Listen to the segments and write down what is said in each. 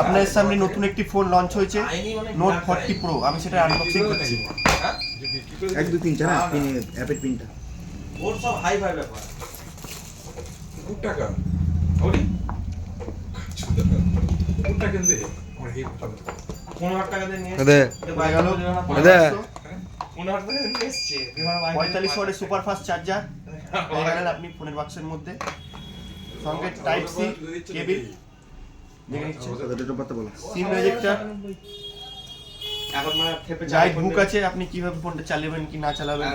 আপনার সামনে নতুন একটি ফোন লঞ্চ হয়েছে, নোট 40 প্রো। আমি সেটা আনবক্সিং করছি। 1 2 3 4 পিন অ্যাপের পিনটা ওর সব হাই ফাই ব্যাপার। খুব টাকা ওরে খুব টাকা দে আমার এই কথা 15,000 টাকা দিয়ে নিয়ে দে হয়ে গেল দে 15,000 টাকা দিয়ে এসছে 45 ওয়াটের সুপার ফাস্ট চার্জার পেয়ে গেলেন আপনি ফোনের বাক্সের মধ্যে, সঙ্গে টাইপ সি কেবল দেখে নিচ্ছেন, কতটা পাতা বলো সিম রেজেক্টর, এখন মানে ফেপে গাইড বুক আছে, আপনি কিভাবে ফোনটা চালাবেন কি না চালাবেন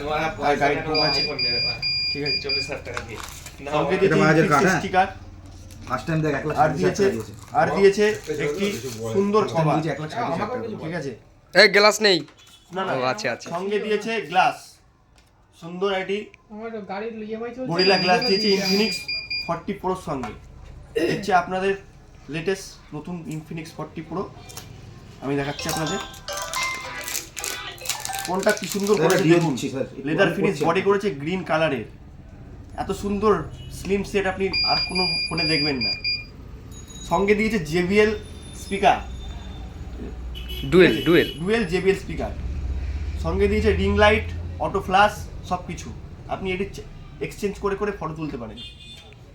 আর গাইড বুক আছে, ঠিক আছে। 40,000 টাকা দিয়ে সঙ্গে এটা বাজার কার্ড, হ্যাঁ? স্টিকার ফার্স্ট টাইম দেখ 1 লাখ আর দিয়েছে একটি সুন্দর কভার, 1 লাখ 60,000 ঠিক আছে। এই গ্লাস নেই। না না ও, আচ্ছা, আচ্ছা। সঙ্গে দিয়েছে গ্লাস, সুন্দর একটি আমার গাড়ির ইএমআই চলছে, গরিলা গ্লাস দিয়েছে ইনফিনিক্স 40 প্রোর সঙ্গে। হচ্ছে আপনাদের লেটেস্ট নতুন ইনফিনিক্স 40 প্রো। আমি দেখাচ্ছি আপনাদের কোনটা কি সুন্দর করেছে দিয়ে দেখুন, দিচ্ছি, স্যার। লেদার একটু ফিনিশ করছি বডি আমি। করেছে গ্রিন কালারের, এত সুন্দর স্লিম সেট আপনি আর কোনো ফোনে দেখবেন না। সঙ্গে দিয়েছে JBL speaker, dual dual dual JBL speaker, সঙ্গে দিয়েছে রিং লাইট, অটো ফ্ল্যাশ, সব কিছু। আপনি এটি এক্সচেঞ্জ করে করে ফটো তুলতে পারেন,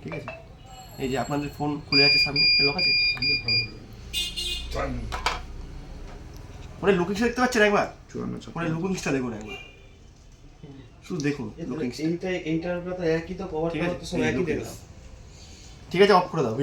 ঠিক আছে। এই যে আপনাদের ফোন খুলে আছে, সামনে লক আছে, ফোনের লুকিংসটা দেখতে পাচ্ছেন একবার, 54 ফোনের লুকিংসটা দেখুন একবার, শুধু দেখুন লুকিংসটা, এইটার কথা একই তো কভারটা ঠিক আছে, তো সব একই দেখলাম। ঠিক আছে, অফ করে দাও।